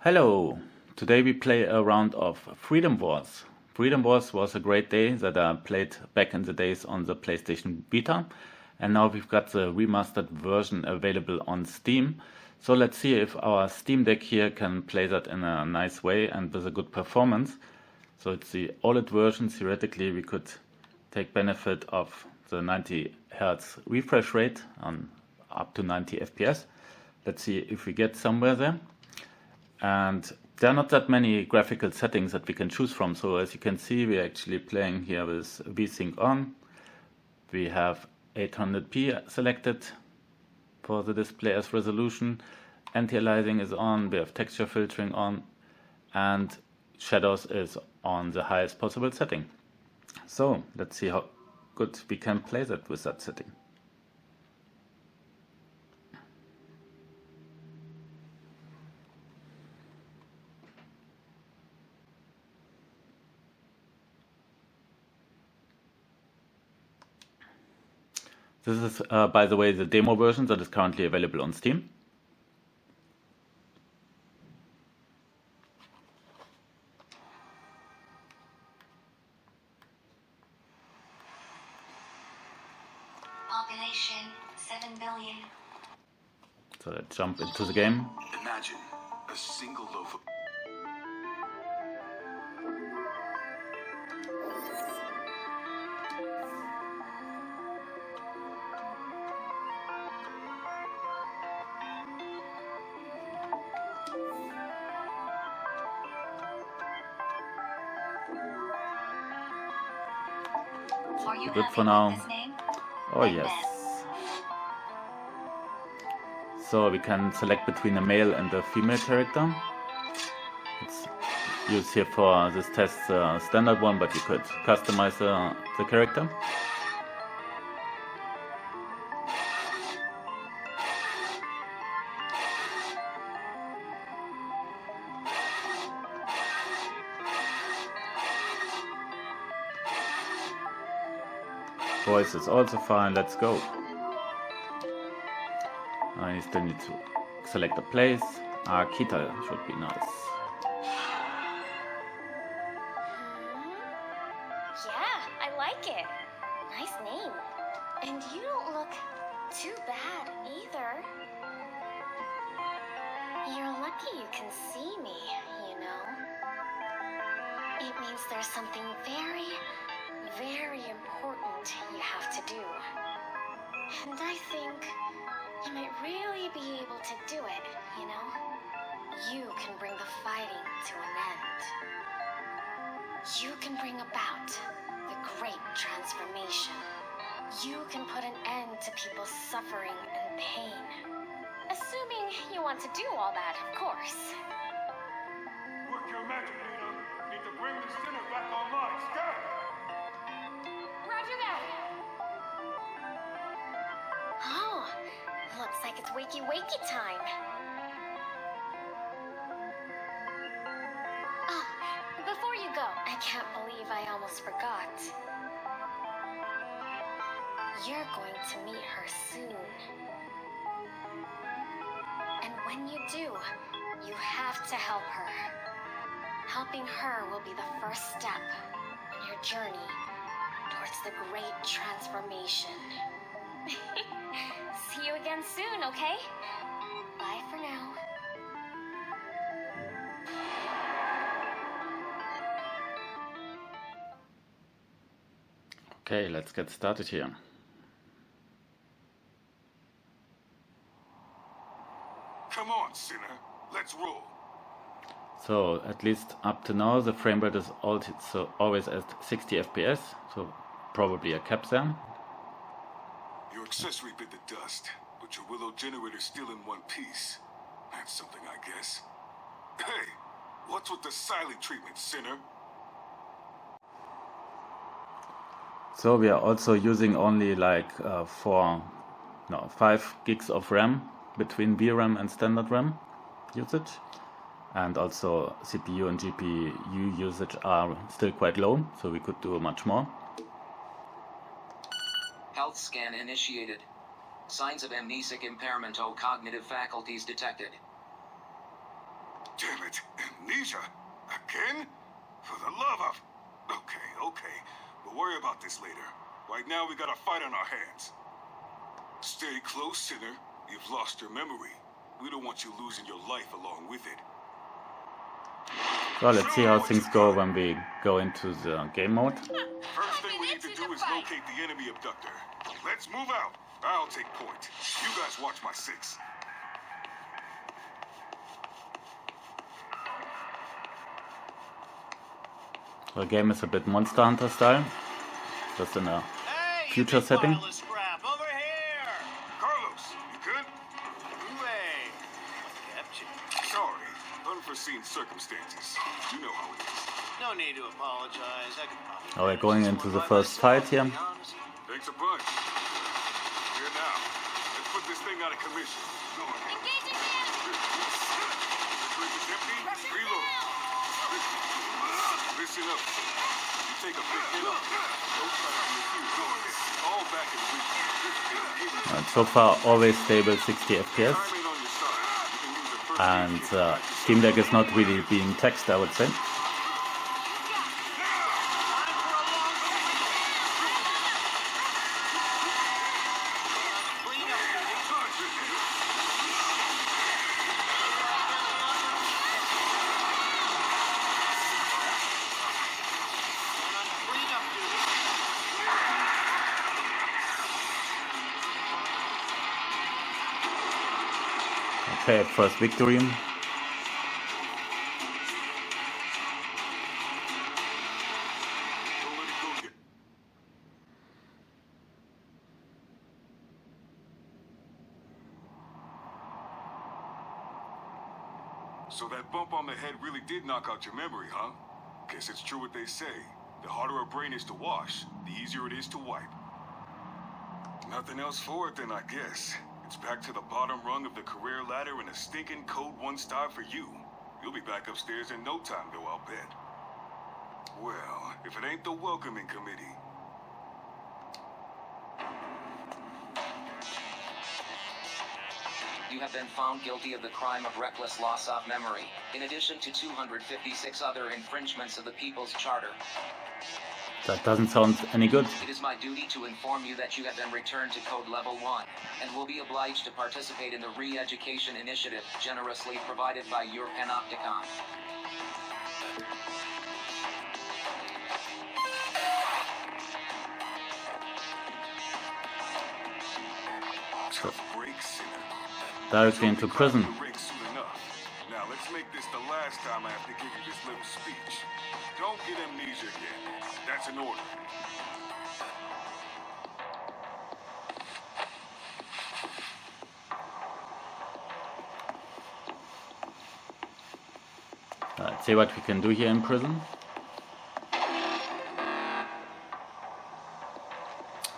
Hello! Today we play a round of Freedom Wars. Freedom Wars was a great day that I played back in the days on the PlayStation Vita, and now we've got the remastered version available on Steam. So let's see if our Steam Deck here can play that in a nice way and with a good performance. So it's the OLED version. Theoretically we could take benefit of the 90 Hz refresh rate on up to 90 FPS. Let's see if we get somewhere there. And there are not that many graphical settings that we can choose from. So as you can see, we're actually playing here with VSync on. We have 800p selected for the display as resolution. Anti-aliasing is on. We have texture filtering on. And shadows is on the highest possible setting. So let's see how good we can play that with that setting. This is, by the way, the demo version that is currently available on Steam. Population 7 billion. So let's jump into the game. Imagine a single loaf of... Are you Good happy for now. with this name? Oh yes. So we can select between a male and a female character. Let's use here for this test the standard one, but you could customize the character. Voice is also fine, let's go. I still need to select a place. Kita should be nice. Yeah, I like it. Nice name. And you don't look too bad either. You're lucky you can see me, you know. It means there's something very, very important you have to do. And I think you might really be able to do it, you know? You can bring the fighting to an end. You can bring about the great transformation. You can put an end to people's suffering and pain. Assuming you want to do all that, of course. Work your magic, Nina. Need to bring the sinner back online. Scout! Roger that. Oh, looks like it's wakey-wakey time. Ah, before you go, I can't believe I almost forgot. You're going to meet her soon. And when you do, you have to help her. Helping her will be the first step on your journey towards the great transformation. See you again soon, okay? Bye for now. Okay, let's get started here. Come on, sinner. Let's roll. So at least up to now the frame rate is also always at 60 FPS, so probably a cap there. Your accessory bit the dust, but your willow generator's still in one piece. That's something, I guess. Hey, what's with the silent treatment, sinner? So we are also using only like 5 gigs of RAM between VRAM and standard RAM usage. And also CPU and GPU usage are still quite low, so we could do much more. Health scan initiated. Signs of amnesic impairment or cognitive faculties detected. Damn it. Amnesia? Again? For the love of... Okay. We'll worry about this later. Right now, we got a fight on our hands. Stay close, sinner. You've lost your memory. We don't want you losing your life along with it. So let's see how things go when we go into the game mode. First thing we need to do is locate the enemy abductor. Let's move out. I'll take point. You guys watch my six. The game is a bit Monster Hunter style, just in a future setting. Over here! Carlos, you good? Hooray! What kept you? Sorry. Unforeseen circumstances. You know how it is. No need to apologize. I can probably... Now we're going into the first fight here. Thanks a bunch. Here now. Let's put this thing out of commission. Go ahead. Engaging the enemy! The drink is empty. Reload. Listen up. You take a big hit up. Don't try to refuse. Go ahead. All back in the And so far always stable 60 FPS. Timing on your side. You can use the first And aid kit. Steam Deck is not really being taxed, I would say. Okay, first victory. Don't let it go yet. So that bump on the head really did knock out your memory, huh? Guess it's true what they say. The harder a brain is to wash, the easier it is to wipe. Nothing else for it then, I guess. It's back to the bottom rung of the career ladder and a stinking code 1 star for you. You'll be back upstairs in no time, though, I'll bet. Well, if it ain't the welcoming committee. You have been found guilty of the crime of reckless loss of memory, in addition to 256 other infringements of the People's Charter. That doesn't sound any good. It is my duty to inform you that you have been returned to Code Level 1, and will be obliged to participate in the re-education initiative generously provided by your Panopticon. Tough break, sinner. Directly into prison. The ring soon enough. Now let's make this the last time I have to give you this little speech. Don't get amnesia again. That's an order. Let's see what we can do here in prison.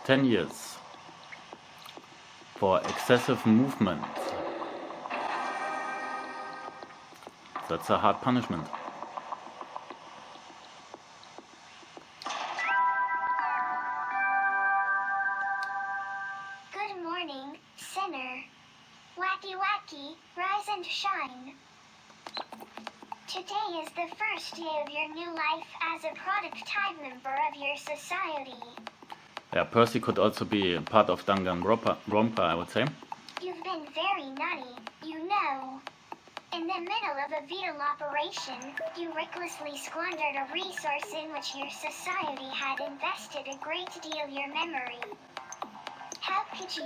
10 years for excessive movement. That's a hard punishment. Good morning, sinner. Wacky wacky, rise and shine. Today is the first day of your new life as a productive member of your society. Yeah, Percy could also be part of Danganronpa, I would say. You've been very naughty, you know. In the middle of a vital operation, you recklessly squandered a resource in which your society had invested a great deal of your memory. How could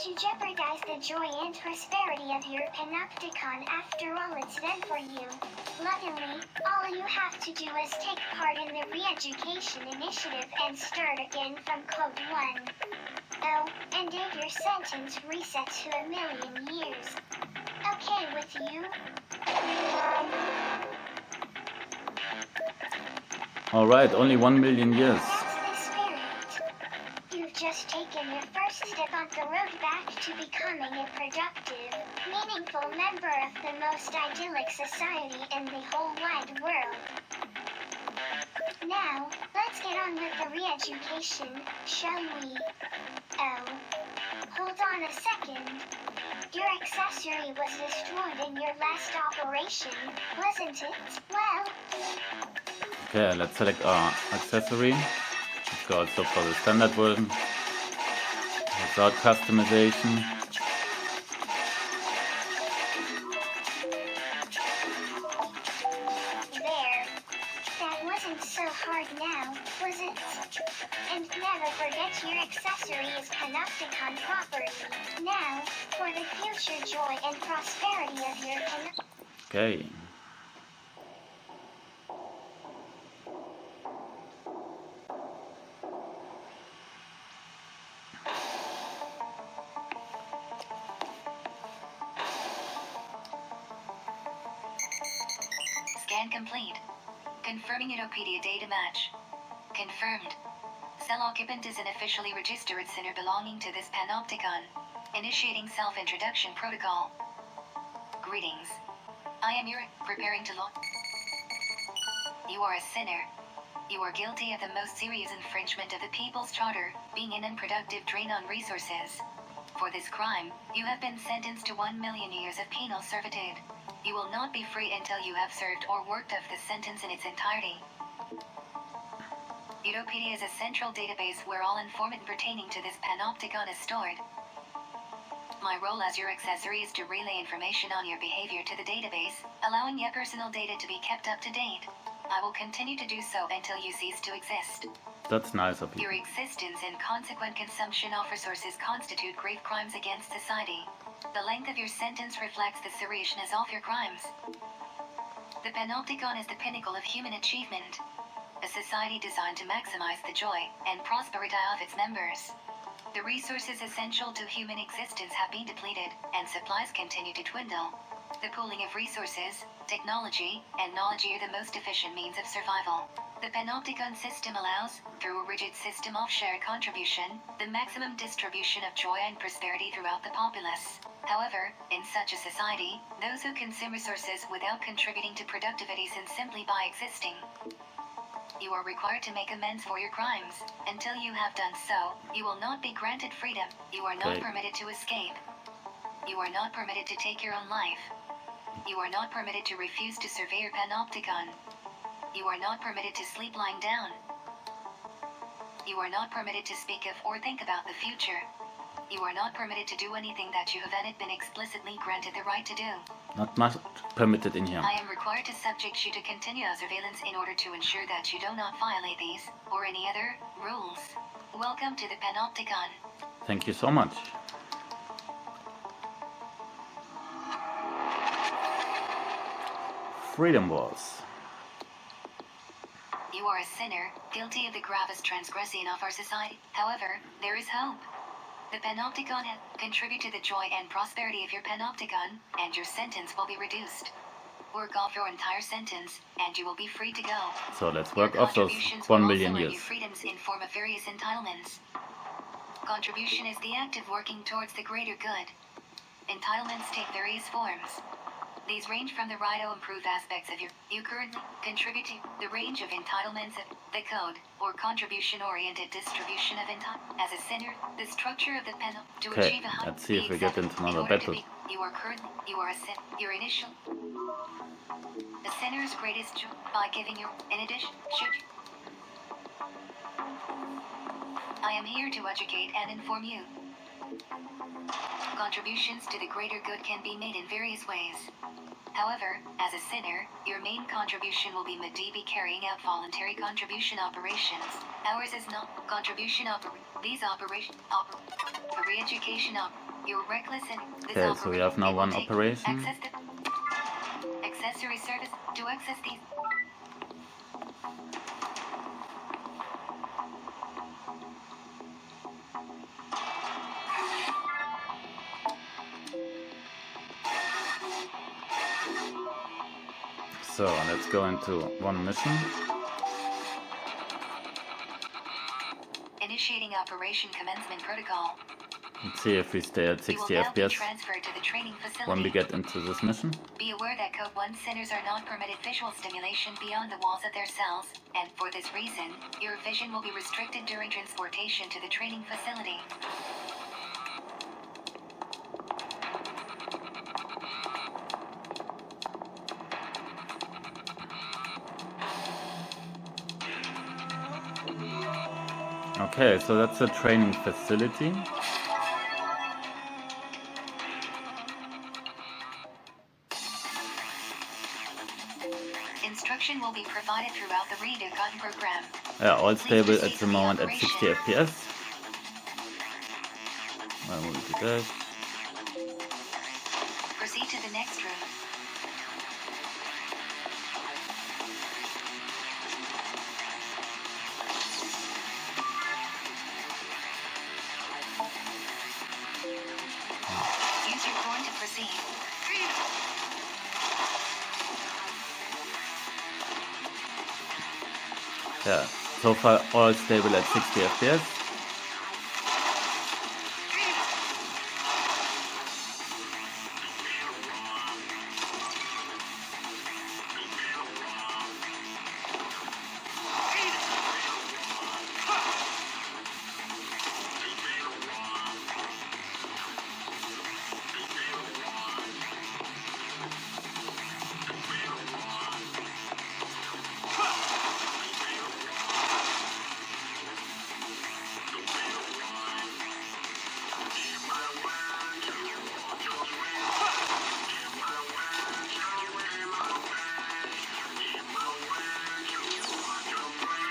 you jeopardize the joy and prosperity of your Panopticon after all it's done for you? Luckily, all you have to do is take part in the re-education initiative and start again from Code 1. Oh, and if your sentence resets to 1,000,000 years. Okay with you? Alright, only 1,000,000 years. That's the spirit. You've just taken your first step on the road back to becoming a productive, meaningful member of the most idyllic society in the whole wide world. Now, let's get on with the re-education, shall we? Oh. hold on a second. Your accessory was destroyed in your last operation, wasn't it? Well, Okay, let's select our accessory. Let's go also for the standard version without customization. there. That wasn't so hard now, was it? And never forget your accessory is Panopticon property. Now, for the future joy and prosperity of your Okay. Scan complete. Confirming Utopedia data match. Confirmed. Cell occupant is an officially registered center belonging to this panopticon. Initiating self-introduction protocol. Greetings. I am your preparing to log. You are a sinner. You are guilty of the most serious infringement of the People's Charter, being an unproductive drain on resources. For this crime, you have been sentenced to 1 million years of penal servitude. You will not be free until you have served or worked off the sentence in its entirety. Utopedia is a central database where all information pertaining to this panopticon is stored. My role as your accessory is to relay information on your behavior to the database, allowing your personal data to be kept up to date. I will continue to do so until you cease to exist. That's nice of you. Your existence and consequent consumption of resources constitute grave crimes against society. The length of your sentence reflects the seriousness of your crimes. The Panopticon is the pinnacle of human achievement. A society designed to maximize the joy and prosperity of its members. The resources essential to human existence have been depleted, and supplies continue to dwindle. The pooling of resources, technology, and knowledge are the most efficient means of survival. The Panopticon system allows, through a rigid system of shared contribution, the maximum distribution of joy and prosperity throughout the populace. However, in such a society, those who consume resources without contributing to productivity and simply by existing. You are required to make amends for your crimes. Until you have done so, you will not be granted freedom. You are not Okay. permitted to escape. You are not permitted to take your own life. You are not permitted to refuse to survey your panopticon. You are not permitted to sleep lying down. You are not permitted to speak of or think about the future. You are not permitted to do anything that you haven't been explicitly granted the right to do. Not much permitted in here. I am required to subject you to continuous surveillance in order to ensure that you do not violate these, or any other, rules. Welcome to the Panopticon. Thank you so much. Freedom Wars. You are a sinner, guilty of the gravest transgression of our society. However, there is hope. The Panopticon has contribute to the joy and prosperity of your Panopticon, and your sentence will be reduced. Work off your entire sentence, and you will be free to go. So let's Your work off those contributions 1 will million also earn years. you freedoms in form of various entitlements. Contribution is the act of working towards the greater good. Entitlements take various forms. These range from the right to improve aspects of you currently contribute to the range of entitlements of the code or contribution-oriented distribution of as a sinner, the structure of the pen to Okay, achieve a high let's see if we get into another battle. You are a sin. Your initial the sinner's greatest joy by giving your in addition should I am here to educate and inform you. Contributions to the greater good can be made in various ways. However, as a sinner, your main contribution will be carrying out voluntary contribution operations. Ours is not contribution these operations re-education your reckless and this Okay, so we have now it will one take operation. access to accessory service to access these. So let's go into one mission. Initiating operation commencement protocol. Let's see if we stay at You will 60 now be FPS transferred to the training facility. when we get into this mission. Be aware that Code 1 sinners are not permitted visual stimulation beyond the walls of their cells, and for this reason, your vision will be restricted during transportation to the training facility. Okay, so that's a training facility. Instruction will be provided throughout the read-a-gun program. Yeah, all stable at proceed the to the moment at operation. 60 FPS. I will do that. Proceed to the next room. Use your horn to proceed. Yeah, so far all stable at 60 FPS.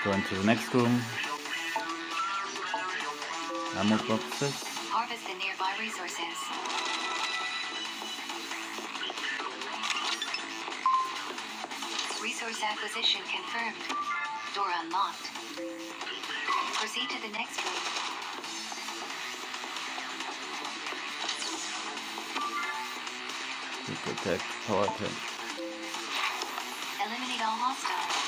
Go into the next room. Ammo boxes. Harvest the nearby resources. Resource acquisition confirmed. Door unlocked. Proceed to the next room. Protect power tank. Eliminate all hostiles.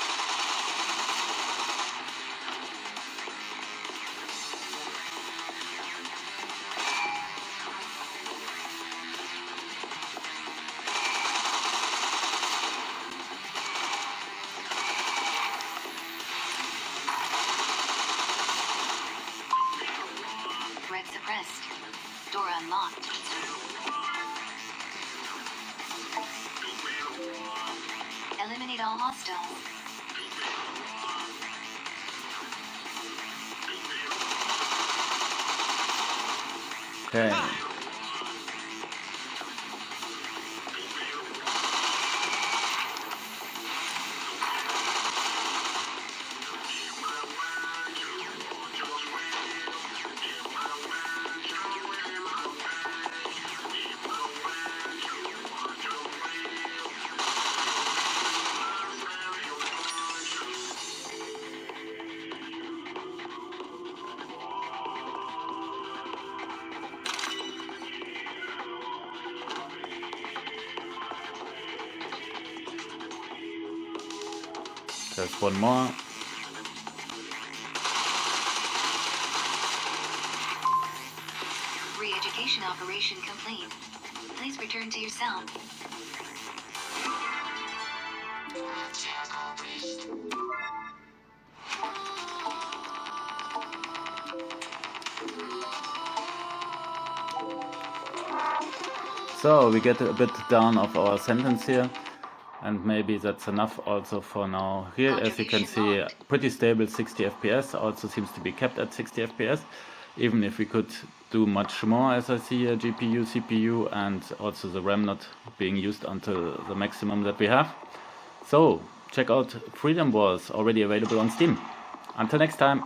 Red suppressed. Door unlocked. Eliminate all hostiles. Okay. There's one more. Re-education operation complete. Please return to your cell. So we get a bit down of our sentence here, and maybe that's enough also for now. Here, as you can see, pretty stable 60 FPS, also seems to be kept at 60 FPS, even if we could do much more, as I see, GPU, CPU, and also the RAM not being used until the maximum that we have. So check out Freedom Wars, already available on Steam. Until next time.